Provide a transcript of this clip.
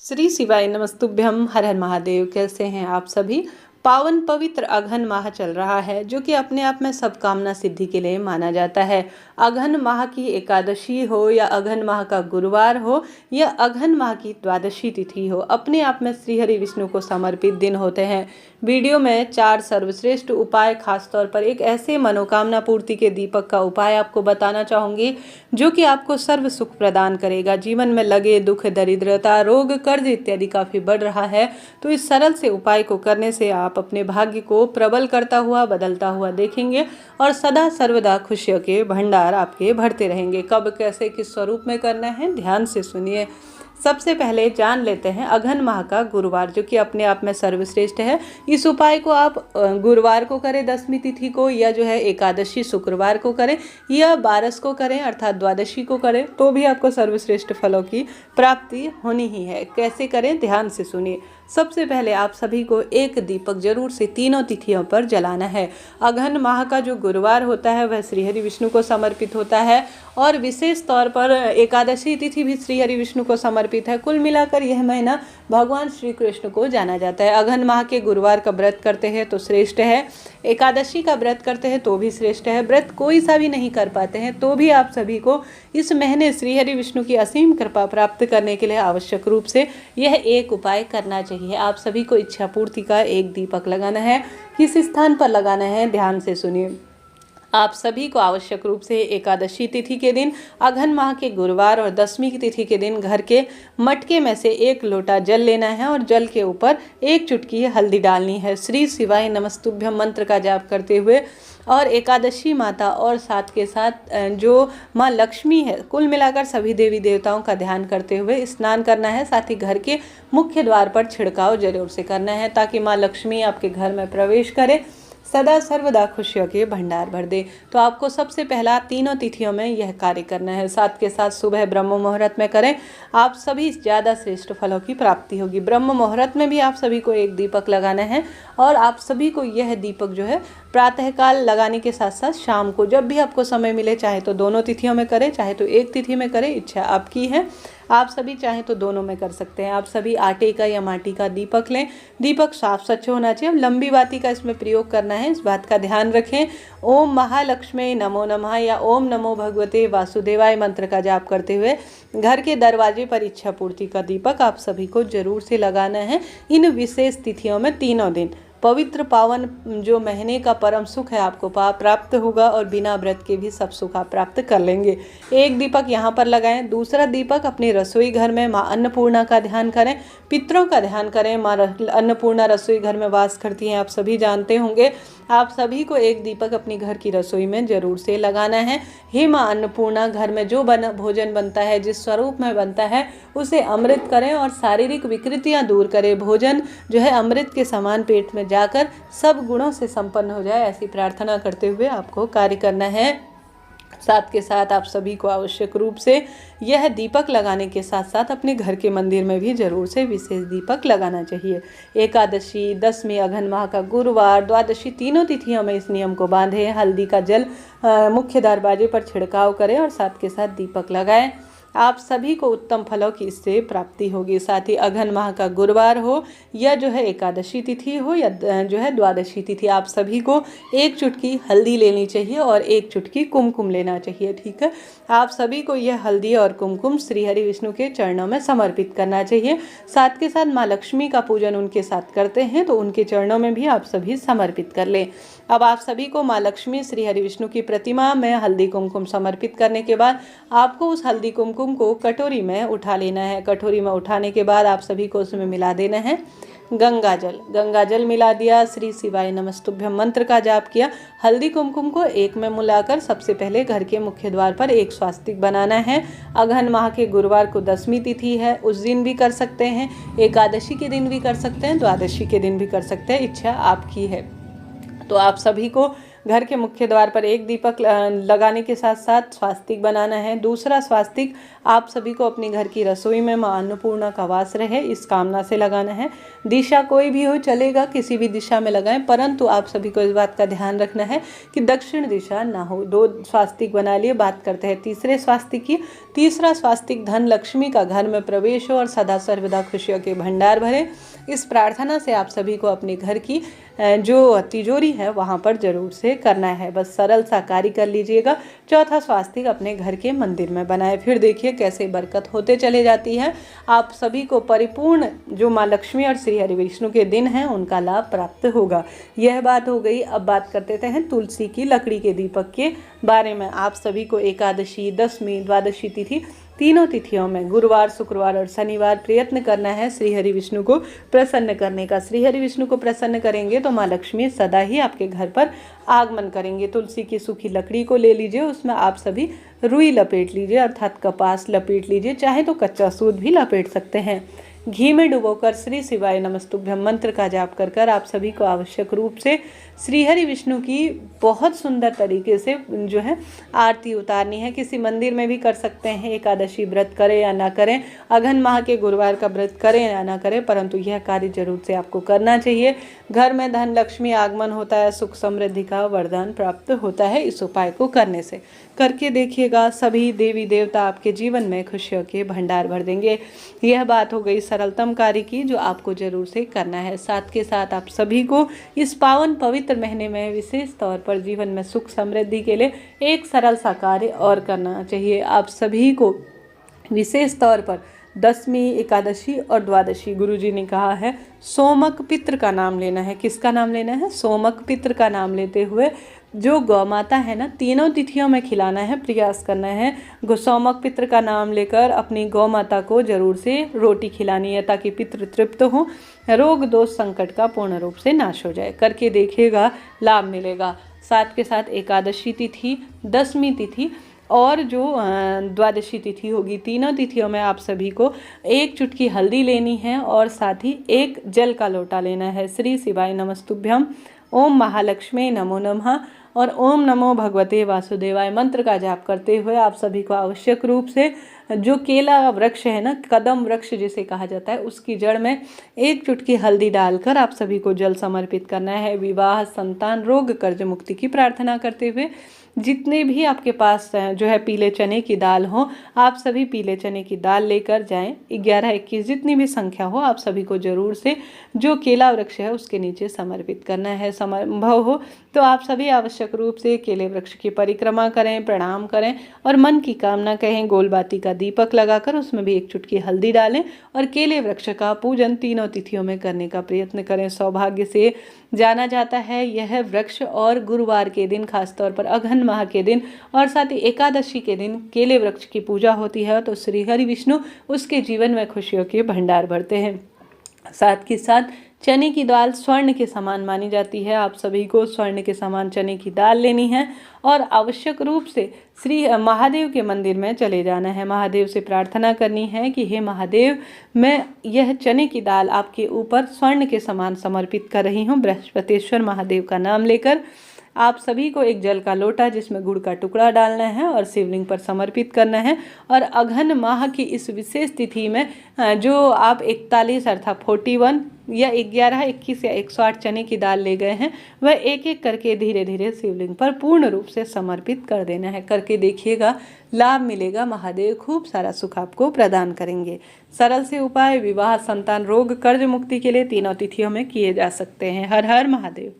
श्री शिवाय नमस्तुभ्यम। हर हर महादेव। कैसे हैं आप सभी। पावन पवित्र अघन माह चल रहा है, जो कि अपने आप में सब कामना सिद्धि के लिए माना जाता है। अघन माह की एकादशी हो या अघन माह का गुरुवार हो या अघन माह की द्वादशी तिथि हो, अपने आप में श्री हरि विष्णु को समर्पित दिन होते हैं। वीडियो में 4 सर्वश्रेष्ठ उपाय, खासतौर पर एक ऐसे मनोकामना पूर्ति के दीपक का उपाय आपको बताना चाहूँगी, जो कि आपको सर्व सुख प्रदान करेगा। जीवन में लगे दुख, दरिद्रता, रोग, कर्ज इत्यादि काफ़ी बढ़ रहा है, तो इस सरल से उपाय को करने से आप अपने भाग्य को प्रबल करता हुआ, बदलता हुआ देखेंगे और सदा सर्वदा खुशियों के भंडार आपके भरते रहेंगे। कब, कैसे, किस स्वरूप में करना है, ध्यान से सुनिए। सबसे पहले जान लेते हैं अघन माह का गुरुवार, जो कि अपने आप में सर्वश्रेष्ठ है। इस उपाय को आप गुरुवार को करें, दसवीं तिथि को, या जो है एकादशी शुक्रवार को करें, या 12 को करें अर्थात द्वादशी को करें, तो भी आपको सर्वश्रेष्ठ फलों की प्राप्ति होनी ही है। कैसे करें, ध्यान से सुनिए। सबसे पहले आप सभी को एक दीपक जरूर से तीनों तिथियों पर जलाना है। अघन माह का जो गुरुवार होता है वह श्री हरि विष्णु को समर्पित होता है, और विशेष तौर पर एकादशी तिथि भी श्री हरि विष्णु को समर्पित है। कुल मिलाकर यह महीना भगवान श्री कृष्ण को जाना जाता है। अघन माह के गुरुवार का व्रत करते हैं तो श्रेष्ठ है, एकादशी का व्रत करते हैं तो भी श्रेष्ठ है। व्रत कोई सा भी नहीं कर पाते हैं तो भी आप सभी को इस महीने श्री हरि विष्णु की असीम कृपा प्राप्त करने के लिए आवश्यक रूप से यह एक उपाय करना चाहिए। आप सभी को इच्छा पूर्ति का एक दीपक लगाना है। किस स्थान पर लगाना है, ध्यान से सुनिए। आप सभी को आवश्यक रूप से एकादशी तिथि के दिन, अघन माह के गुरुवार और दसवीं की तिथि के दिन घर के मटके में से 1 लोटा जल लेना है और जल के ऊपर 1 चुटकी हल्दी डालनी है। श्री शिवाय नमस्तुभ्यम मंत्र का जाप करते हुए और एकादशी माता और साथ के साथ जो माँ लक्ष्मी है, कुल मिलाकर सभी देवी देवताओं का ध्यान करते हुए स्नान करना है। साथ ही घर के मुख्य द्वार पर छिड़काव जरूर से करना है, ताकि माँ लक्ष्मी आपके घर में प्रवेश करे, सदा सर्वदा खुशियों के भंडार भर दे। तो आपको सबसे पहला तीनों तिथियों में यह कार्य करना है। साथ के साथ सुबह ब्रह्म मुहूर्त में करें, आप सभी ज़्यादा श्रेष्ठ फलों की प्राप्ति होगी। ब्रह्म मुहूर्त में भी आप सभी को एक दीपक लगाना है, और आप सभी को यह दीपक जो है प्रातःकाल लगाने के साथ साथ शाम को, जब भी आपको समय मिले, चाहे तो दोनों तिथियों में करें, चाहे तो एक तिथि में करें, इच्छा आपकी है। आप सभी चाहें तो दोनों में कर सकते हैं। आप सभी आटे का या माटी का दीपक लें। दीपक साफ स्वच्छ होना चाहिए। अब लंबी बाती का इसमें प्रयोग करना है, इस बात का ध्यान रखें। ओम महालक्ष्मी नमो नमः या ओम नमो भगवते वासुदेवाय मंत्र का जाप करते हुए घर के दरवाजे पर इच्छा पूर्ति का दीपक आप सभी को जरूर से लगाना है। इन विशेष तिथियों में तीनों दिन पवित्र पावन जो महीने का परम सुख है आपको प्राप्त होगा, और बिना व्रत के भी सब सुख आप प्राप्त कर लेंगे। एक दीपक यहाँ पर लगाएं। दूसरा दीपक अपने रसोई घर में माँ अन्नपूर्णा का ध्यान करें, पितरों का ध्यान करें। माँ अन्नपूर्णा रसोई घर में वास करती हैं, आप सभी जानते होंगे। आप सभी को एक दीपक अपनी घर की रसोई में जरूर से लगाना है। हे माँ अन्नपूर्णा, घर में जो भोजन बनता है, जिस स्वरूप में बनता है, उसे अमृत करें और शारीरिक विकृतियाँ दूर करें। भोजन जो है अमृत के समान पेट में जाकर सब गुणों से संपन्न हो जाए, ऐसी प्रार्थना करते हुए आपको कार्य करना है। साथ के साथ आप सभी को आवश्यक रूप से यह दीपक लगाने के साथ साथ अपने घर के मंदिर में भी जरूर से विशेष दीपक लगाना चाहिए। एकादशी, दसवीं, अघन माह का गुरुवार, द्वादशी, तीनों तिथियों में इस नियम को बांधें। हल्दी का जल मुख्य दरवाजे पर छिड़काव करें और साथ के साथ दीपक लगाएं। आप सभी को उत्तम फलों की इससे प्राप्ति होगी। साथ ही अघन माह का गुरुवार हो या जो है एकादशी तिथि हो या जो है द्वादशी तिथि, आप सभी को 1 चुटकी हल्दी लेनी चाहिए और 1 चुटकी कुमकुम लेना चाहिए। ठीक है, आप सभी को यह हल्दी और कुमकुम श्री हरि विष्णु के चरणों में समर्पित करना चाहिए। साथ के साथ माँ लक्ष्मी का पूजन उनके साथ करते हैं तो उनके चरणों में भी आप सभी समर्पित कर लें। अब आप सभी को माँ लक्ष्मी, श्री हरि विष्णु की प्रतिमा में हल्दी कुमकुम समर्पित करने के बाद आपको उस हल्दी कुमकुम को कटोरी में उठा लेना है। कटोरी में उठाने के बाद आप सभी को उसमें मिला देना है गंगा जल। गंगा जल मिला दिया, श्री शिवाय नमस्तुभ्यम मंत्र का जाप किया। हल्दी कुमकुम को एक में मिलाकर सबसे पहले घर के मुख्य द्वार पर एक स्वास्तिक बनाना है। अघन माह के गुरुवार को 10वीं तिथि है, उस दिन भी कर सकते हैं, एकादशी के दिन भी कर सकते हैं, द्वादशी के दिन भी कर सकते हैं, इच्छा आपकी है। तो आप सभी को घर के मुख्य द्वार पर एक दीपक लगाने के साथ साथ स्वास्तिक बनाना है। दूसरा स्वास्तिक आप सभी को अपने घर की रसोई में मां अन्नपूर्णा का वास रहे इस कामना से लगाना है। दिशा कोई भी हो चलेगा, किसी भी दिशा में लगाएं, परंतु आप सभी को इस बात का ध्यान रखना है कि दक्षिण दिशा ना हो। 2 स्वास्तिक बना लिए। बात करते हैं तीसरे स्वास्तिक की। तीसरा स्वास्तिक धन लक्ष्मी का घर में प्रवेश हो और सदा सर्वदा खुशियों के भंडार भरे, इस प्रार्थना से आप सभी को अपने घर की जो तिजोरी है वहाँ पर जरूर से करना है। बस सरल सा कार्य कर लीजिएगा। चौथा स्वास्तिक अपने घर के मंदिर में बनाए। फिर देखिए कैसे बरकत होते चले जाती है। आप सभी को परिपूर्ण जो माँ लक्ष्मी और श्री हरि विष्णु के दिन हैं उनका लाभ प्राप्त होगा। यह बात हो गई। अब बात करते हैं तुलसी की लकड़ी के दीपक के बारे में। आप सभी को एकादशी, दशमी, द्वादशी तिथि तीनों तिथियों में गुरुवार, शुक्रवार और शनिवार प्रयत्न करना है श्री हरि विष्णु को प्रसन्न करने का। श्री हरि विष्णु को प्रसन्न करेंगे तो माँ लक्ष्मी सदा ही आपके घर पर आगमन करेंगे। तुलसी की सूखी लकड़ी को ले लीजिए, उसमें आप सभी रुई लपेट लीजिए अर्थात कपास लपेट लीजिए, चाहे तो कच्चा सूत भी लपेट सकते हैं। घी में डुबोकर श्री शिवाय नमस्तुभ्यम मंत्र का जाप कर कर आप सभी को आवश्यक रूप से श्री हरि विष्णु की बहुत सुंदर तरीके से जो है आरती उतारनी है। किसी मंदिर में भी कर सकते हैं। एकादशी व्रत करें या ना करें, अघन माह के गुरुवार का व्रत करें या ना करें, परंतु यह कार्य जरूर से आपको करना चाहिए। घर में धन लक्ष्मी आगमन होता है, सुख समृद्धि का वरदान प्राप्त होता है इस उपाय को करने से। करके देखिएगा, सभी देवी देवता आपके जीवन में खुशियों के भंडार भर देंगे। यह बात हो गई सरलतम कार्य की जो आपको जरूर से करना है। साथ के साथ आप सभी को इस पावन पवित्र महीने में विशेष तौर पर जीवन में सुख समृद्धि के लिए एक सरल सा कार्य और करना चाहिए। आप सभी को विशेष तौर पर दशमी, एकादशी और द्वादशी गुरुजी ने कहा है सोमक पितृ का नाम लेना है। किसका नाम लेना है? सोमक पितृ का नाम लेते हुए जो गौ माता है ना, तीनों तिथियों में खिलाना है, प्रयास करना है। सोमक पितृ का नाम लेकर अपनी गौ माता को जरूर से रोटी खिलानी है ताकि पितृ तृप्त हो, रोग दोष संकट का पूर्ण रूप से नाश हो जाए। करके देखिएगा, लाभ मिलेगा। साथ के साथ एकादशी तिथि, दशमी तिथि और जो द्वादशी तिथि होगी, तीनों तिथियों में आप सभी को एक चुटकी हल्दी लेनी है और साथ ही एक जल का लोटा लेना है। श्री शिवाय नमस्तुभ्यम, ओम महालक्ष्मी नमो नमः और ओम नमो भगवते वासुदेवाय मंत्र का जाप करते हुए आप सभी को आवश्यक रूप से जो केला वृक्ष है ना, कदम वृक्ष जिसे कहा जाता है, उसकी जड़ में एक चुटकी हल्दी डालकर आप सभी को जल समर्पित करना है। विवाह, संतान, रोग, कर्ज मुक्ति की प्रार्थना करते हुए जितने भी आपके पास जो है पीले चने की दाल हो, आप सभी पीले चने की दाल लेकर जाएं। 11, 21 जितनी भी संख्या हो आप सभी को जरूर से जो केला वृक्ष है उसके नीचे समर्पित करना है। संभव हो तो आप सभी आवश्यक रूप से केले वृक्ष की परिक्रमा करें, प्रणाम करें और मन की कामना कहें। गोलबाती का दीपक लगाकर उसमें भी एक चुटकी हल्दी डालें और केले वृक्ष का पूजन तीनों तिथियों में करने का प्रयत्न करें। सौभाग्य से जाना जाता है यह वृक्ष और गुरुवार के दिन, खासतौर पर अघन माह के दिन और साथ ही एकादशी के दिन केले वृक्ष की पूजा होती है तो श्री हरि विष्णु उसके जीवन में खुशियों के भंडार भरते हैं। साथ के साथ चने की दाल स्वर्ण के समान मानी जाती है। आप सभी को स्वर्ण के समान चने की दाल लेनी है और आवश्यक रूप से श्री महादेव के मंदिर में चले जाना है। महादेव से प्रार्थना करनी है कि हे महादेव, मैं यह चने की दाल आपके ऊपर स्वर्ण के समान समर्पित कर रही हूँ। बृहस्पतिश्वर महादेव का नाम लेकर आप सभी को एक जल का लोटा जिसमें गुड़ का टुकड़ा डालना है और शिवलिंग पर समर्पित करना है। और अघन माह की इस विशेष तिथि में जो आप 41 अर्थात 41 या 11, 21 या 108 चने की दाल ले गए हैं, वह एक एक करके धीरे धीरे शिवलिंग पर पूर्ण रूप से समर्पित कर देना है। करके देखिएगा, लाभ मिलेगा। महादेव खूब सारा सुख आपको प्रदान करेंगे। सरल से उपाय विवाह, संतान, रोग, कर्ज मुक्ति के लिए तीनों तिथियों में किए जा सकते हैं। हर हर महादेव।